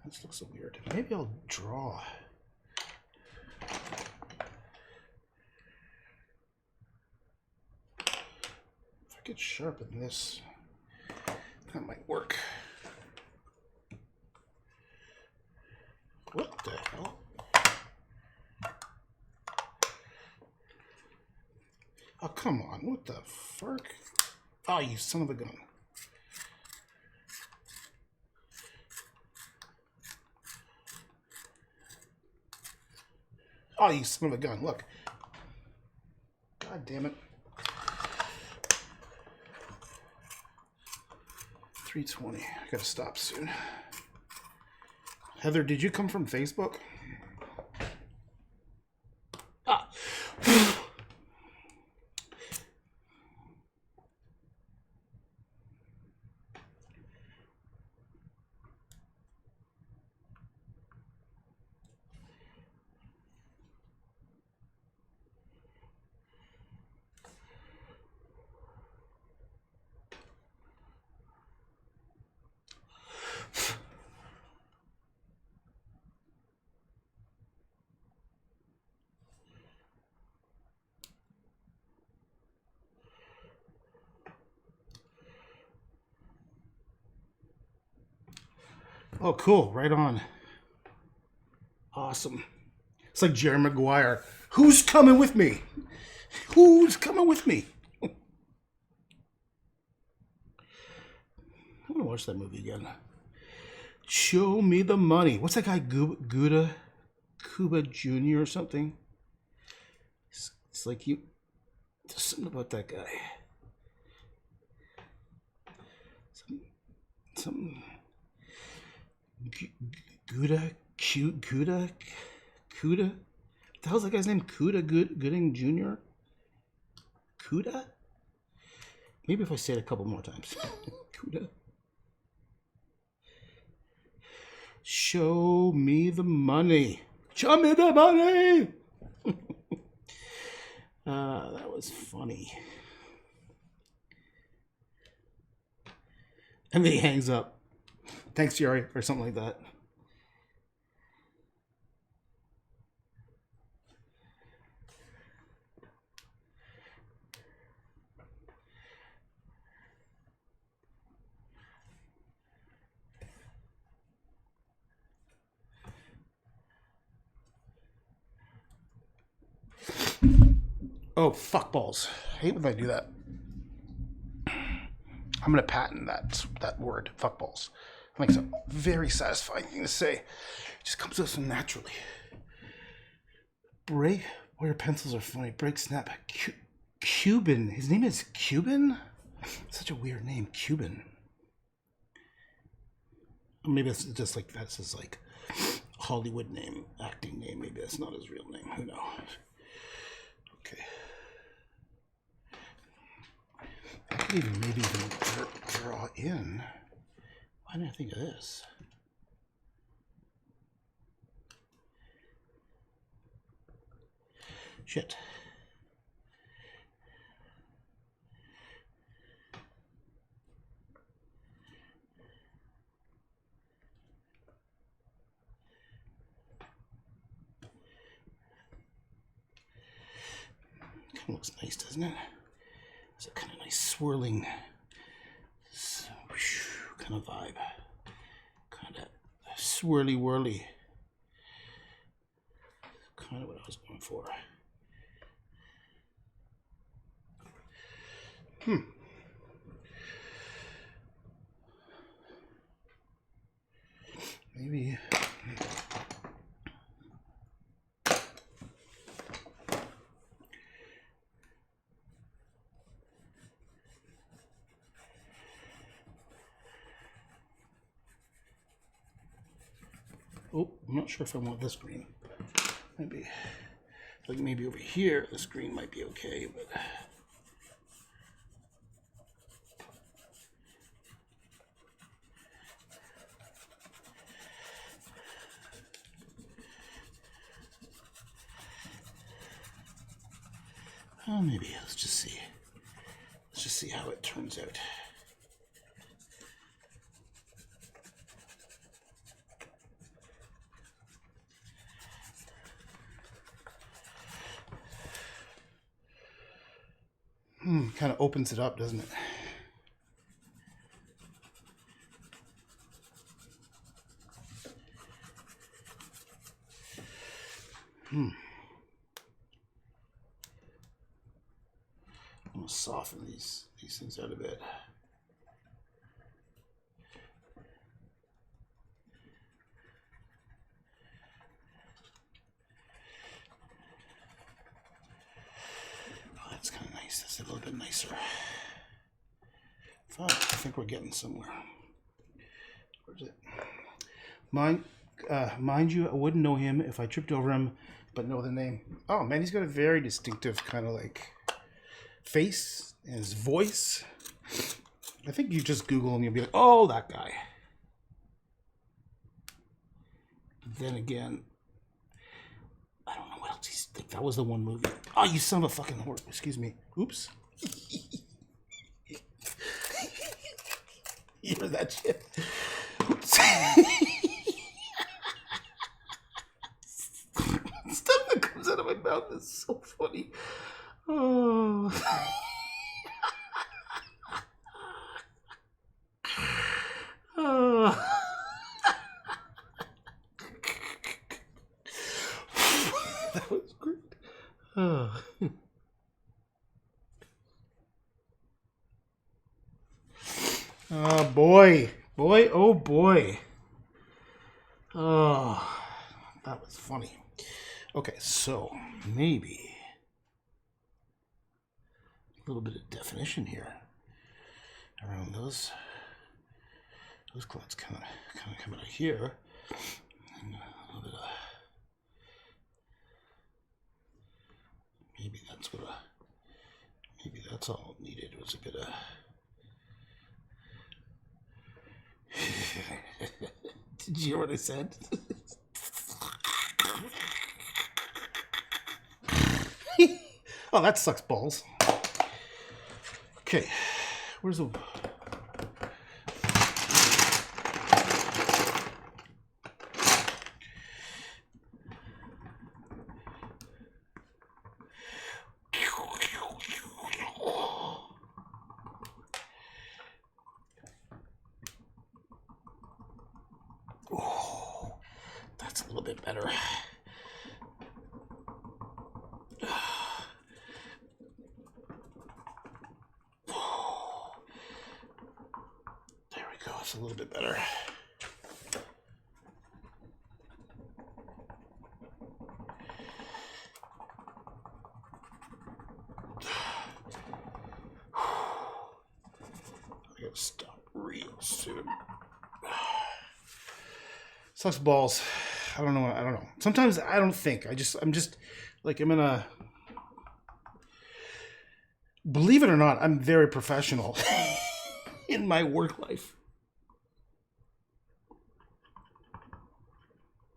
This looks so weird. Maybe I'll draw. If I could sharpen this, that might work. What the hell? Oh, come on. What the fuck? Oh, you son of a gun. Oh, you son of a gun. Look. God damn it. 320. I gotta stop soon. Heather, did you come from Facebook? Ah. Oh, cool. Right on. Awesome. It's like Jerry Maguire. Who's coming with me? Who's coming with me? I'm gonna watch that movie again. Show me the money. What's that guy? Cuba Jr. or something? It's like you. There's something about that guy. Some Gouda. What the hell's that guy's name? Gooding Jr. Cuda? Maybe if I say it a couple more times. Cuda. Show me the money. Show me the money. That was funny. And then he hangs up. Thanks, Jerry, or something like that. Oh, fuck balls. I hate when I do that. I'm going to patent that word, fuck balls. I think it's a very satisfying thing to say. It just comes out so naturally. Break, well, your pencils are funny. Break, snap. Cuban. His name is Cuban? Such a weird name, Cuban. Maybe it's just like that's his like Hollywood name, acting name. Maybe that's not his real name. Who knows? Okay. I could even maybe draw in. Why didn't I think of this? Shit. Kind of looks nice, doesn't it? It's a kind of nice swirling kind of vibe. Kind of swirly whirly. Kind of what I was going for. Maybe. Oh, I'm not sure if I want this green. Maybe, like maybe over here, this green might be okay, but. Oh, maybe let's just see. Let's just see how it turns out. Kind of opens it up, doesn't it? I'm gonna soften these things out a bit. Oh, that's kind of nice. That's a little bit nicer. I think we're getting somewhere. Where's it? Mind you, I wouldn't know him if I tripped over him, but know the name. Oh man, he's got a very distinctive kind of like face and his voice. I think you just Google and you'll be like, oh, that guy. Then again, I don't know what else he's like. That was the one movie. Oh, you son of a fucking whore. Excuse me. Oops. You heard that shit? Stuff that comes out of my mouth is so funny. Oh. Oh. Oh boy. Boy, oh boy. Oh, that was funny. Okay, so maybe a little bit of definition here around those clouds kind of coming out here, and a little bit of, maybe that's all needed was a bit of. Did you hear what I said? Oh, that sucks balls. Okay, where's the... Oh, that's a little bit better. There we go, it's a little bit better. I gotta stop real soon. Sucks balls. I don't know. Sometimes I don't think. I'm just like I'm in a. Believe it or not, I'm very professional in my work life.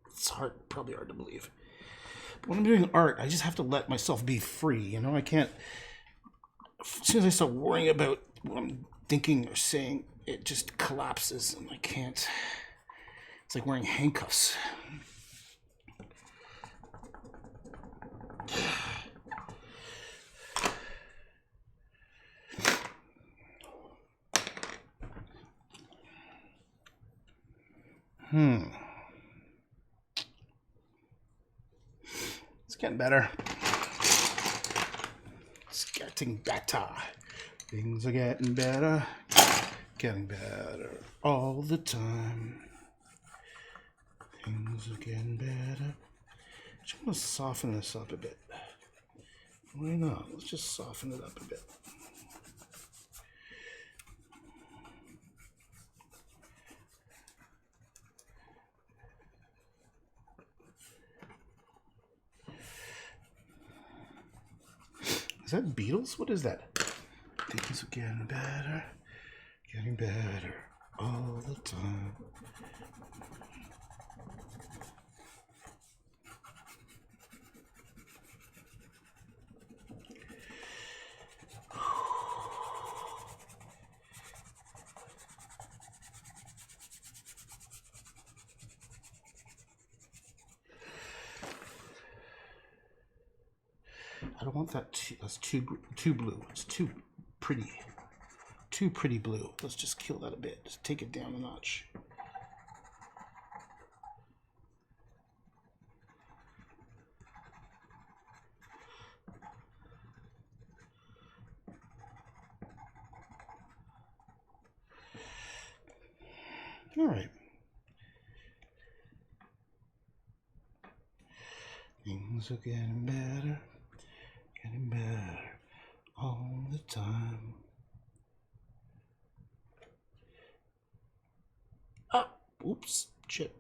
It's probably hard to believe. But when I'm doing art, I just have to let myself be free. You know, I can't. As soon as I start worrying about what I'm thinking or saying, it just collapses, and I can't. It's like wearing handcuffs. It's getting better. It's getting better. Things are getting better. Getting better all the time. Things are getting better. I'm going to soften this up a bit. Why not? Let's just soften it up a bit. Is that Beatles? What is that? Things are getting better all the time. I don't want that. That's too blue. It's too pretty. Too pretty blue. Let's just kill that a bit. Just take it down a notch. All right. Things are getting better all the time. Ah, oops, shit.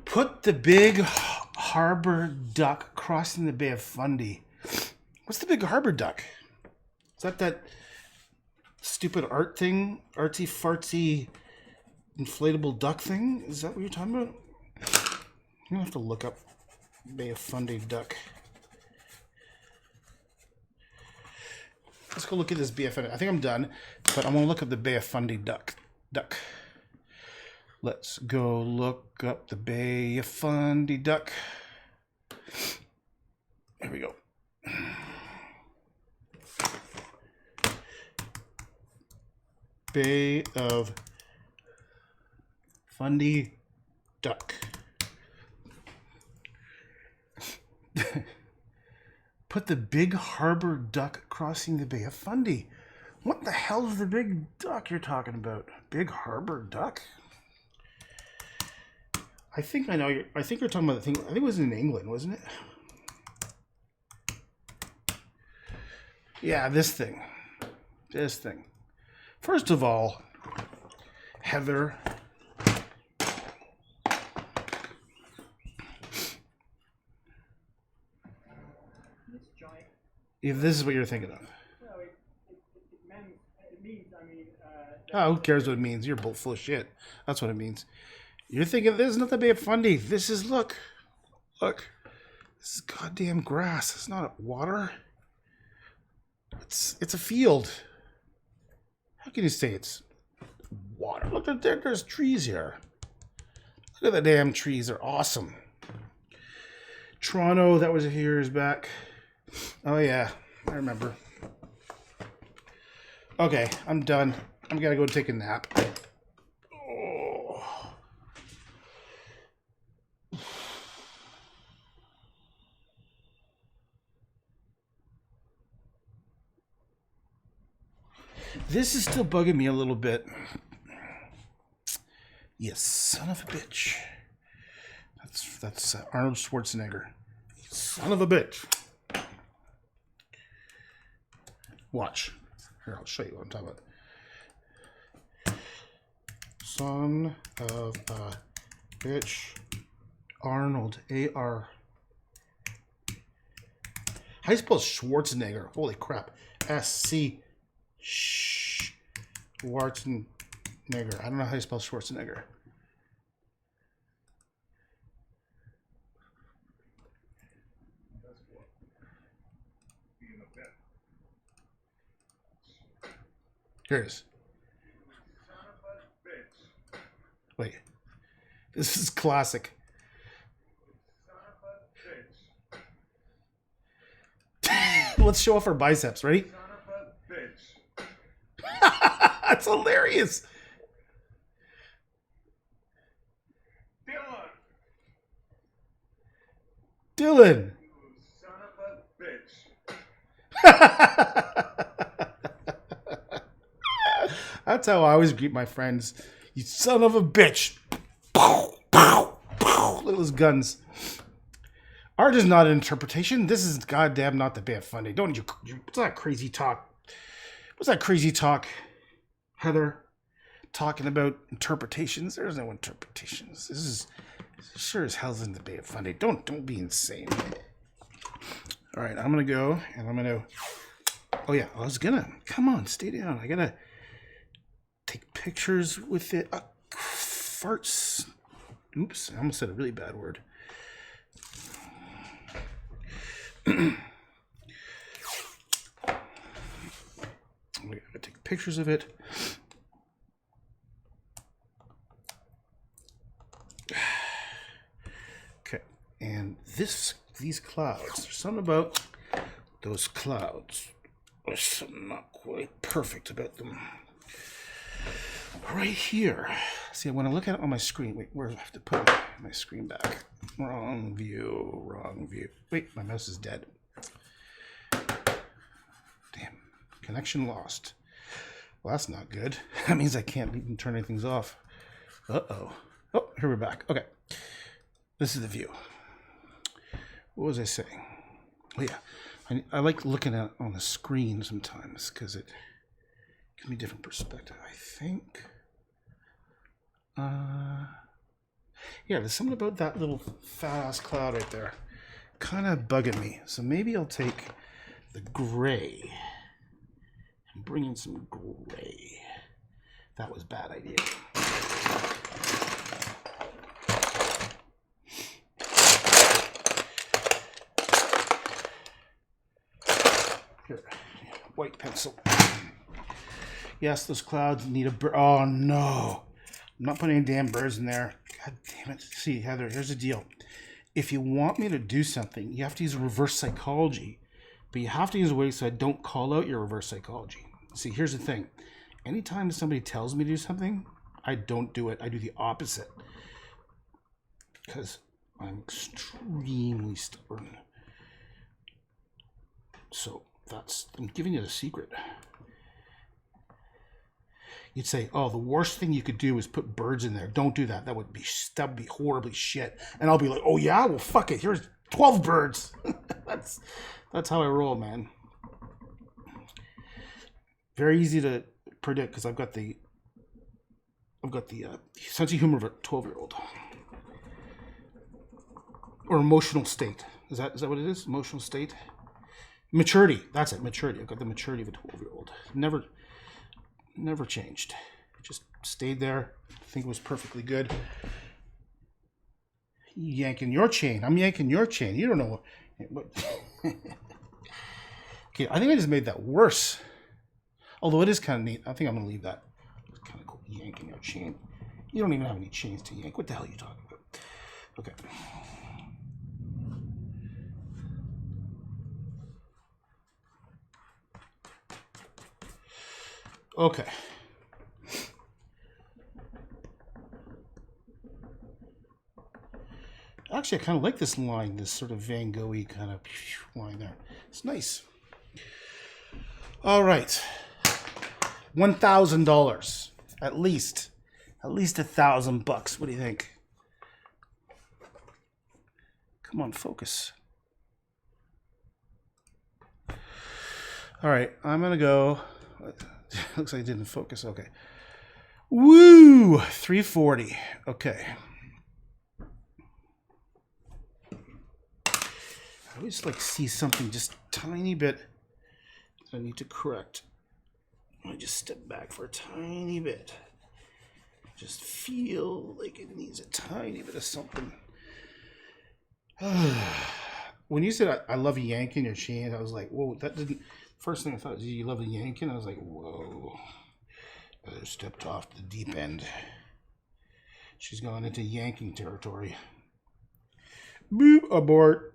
Put the big harbor duck crossing the Bay of Fundy. What's the big harbor duck? Is that stupid art thing? Artsy fartsy inflatable duck thing? Is that what you're talking about? gonna have to look up Bay of Fundy duck. Let's go look at this Bay of Fundy. I think I'm done, but I want to look up the Bay of Fundy duck. Let's go look up the Bay of Fundy duck. Here we go. Bay of Fundy duck. Put the big harbor duck crossing the Bay of Fundy. What the hell is the big duck you're talking about? Big harbor duck? I think I know. I think you're talking about the thing. I think it was in England, wasn't it? Yeah, this thing. This thing. First of all, Heather. If this is what you're thinking of. Well, it means, I mean... Oh, who cares what it means? You're both full of shit. That's what it means. You're thinking this is not the Bay of Fundy. This is, look. This is goddamn grass. It's not water. It's a field. How can you say it's water? Look, there's trees here. Look at the damn trees. They're awesome. Toronto, that was a few years back. Oh, yeah. I remember. Okay, I'm done. I'm gonna go take a nap. Oh. This is still bugging me a little bit. You son of a bitch. That's Arnold Schwarzenegger. You son of a bitch. Watch. Here, I'll show you what I'm talking about. Son of a bitch. Arnold. A-R. How do you spell Schwarzenegger? Holy crap. S-C. Schwarzenegger. I don't know how you spell Schwarzenegger. Here it is. Wait. This is classic. Let's show off our biceps. Ready? That's hilarious. Dylan. Son of a bitch. That's how I always greet my friends. You son of a bitch. Pow, pow, pow. Look at those guns. Art is not an interpretation. This is goddamn not the Bay of Fundy. Don't you? What's that crazy talk? What's that crazy talk, Heather? Talking about interpretations. There's no interpretations. This is sure as hell's in the Bay of Fundy. Don't be insane. All right, I'm gonna go and I'm gonna. Oh yeah, I was gonna. Come on, stay down. I gotta take pictures with it. Farts. Oops, I almost said a really bad word. I'm gonna take pictures of it. Okay, and these clouds. There's something about those clouds. There's something not quite perfect about them. Right here. See, when I look at it on my screen, wait, where do I have to put my screen back? Wrong view, wrong view. Wait, my mouse is dead. Damn, connection lost. Well, that's not good. That means I can't even turn anything off. Uh-oh. Oh, here we're back. Okay. This is the view. What was I saying? Oh, yeah. I like looking at it on the screen sometimes because it gives me a different perspective, I think. Yeah, there's something about that little fat-ass cloud right there. Kind of bugging me. So maybe I'll take the gray and bring in some gray. That was a bad idea. white pencil. Yes, those clouds need a bird. Oh no. I'm not putting any damn birds in there. God damn it. See, Heather, here's the deal. If you want me to do something, you have to use reverse psychology. But you have to use a way so I don't call out your reverse psychology. See, here's the thing. Anytime somebody tells me to do something, I don't do it. I do the opposite. Because I'm extremely stubborn. So I'm giving you the secret. You'd say, oh, the worst thing you could do is put birds in there. Don't do that. That would be horribly shit. And I'll be like, oh yeah, well fuck it. Here's 12 birds. That's how I roll, man. Very easy to predict because I've got the sense of humor of a 12-year-old. Or emotional state. Is that what it is? Emotional state? Maturity. That's it. Maturity. I've got the maturity of a 12-year-old. Never changed. Just stayed there. I think it was perfectly good. Yanking your chain. I'm yanking your chain. You don't know what. Okay, I think I just made that worse. Although it is kind of neat. I think I'm going to leave that. It's kind of cool. Yanking your chain. You don't even have any chains to yank. What the hell are you talking about? Okay. Okay. Actually, I kind of like this line, this sort of Van Gogh-y kind of line there. It's nice. All right. $1,000. At least $1,000. What do you think? Come on, focus. All right, I'm going to go. Looks like it didn't focus. Okay. Woo! 340. Okay. I always like see something just tiny bit that I need to correct. I just step back for a tiny bit. Just feel like it needs a tiny bit of something. When you said I love yanking your chain, I was like, whoa, that didn't. First thing I thought was you love the yanking. I was like, whoa. I stepped off the deep end. She's gone into yanking territory. Boop, abort.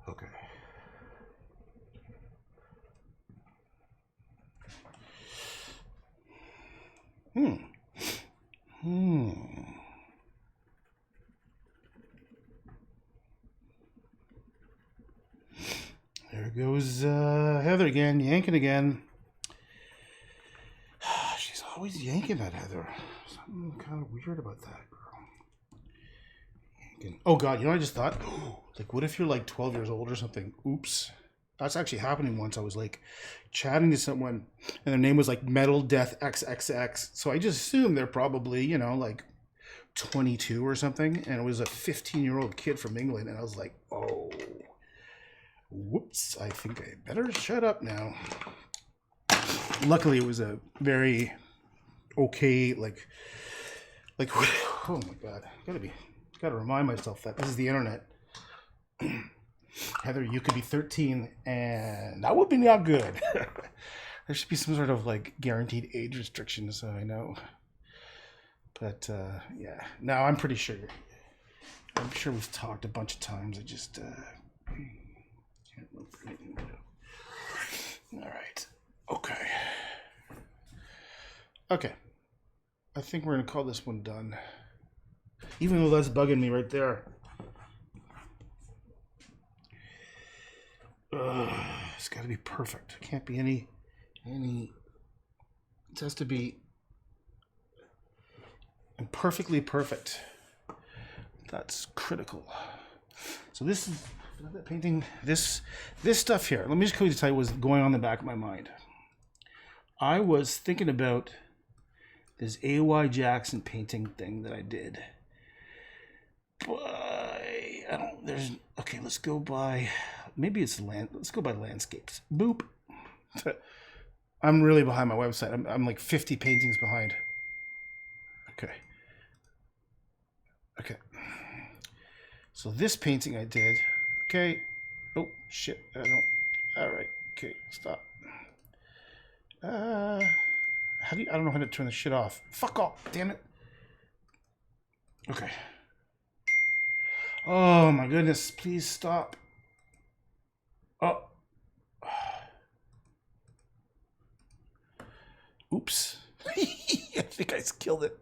Okay. There goes Heather again, yanking again. She's always yanking that Heather. Something kind of weird about that girl. Yanking. Oh God, you know what I just thought? Like, what if you're like 12 years old or something? Oops. That's actually happening once. I was like chatting to someone and their name was like Metal Death XXX. So I just assumed they're probably, you know, like 22 or something. And it was a 15-year-old kid from England. And I was like, oh, whoops. I think I better shut up now. Luckily, it was a very okay, like, oh my God. Gotta remind myself that this is the internet. Heather, you could be 13 and that would be not good. There should be some sort of like guaranteed age restriction so I know. But yeah, no, I'm pretty sure. I'm sure we've talked a bunch of times. I just can't remember anything. All right. Okay. I think we're going to call this one done. Even though that's bugging me right there. It's got to be perfect. It can't be any. It has to be perfectly perfect. That's critical. So this is that painting. This stuff here. Let me just quickly tell you what's going on in the back of my mind. I was thinking about this A.Y. Jackson painting thing that I did. But okay, let's go by. Maybe it's land. Let's go by landscapes. Boop. I'm really behind my website. I'm like 50 paintings behind. Okay. Okay. So this painting I did. Okay. Oh shit! I don't. All right. Okay. Stop. How do you? I don't know how to turn the shit off. Fuck off! Damn it. Okay. Oh my goodness! Please stop. Oh. Oops. I think I killed it.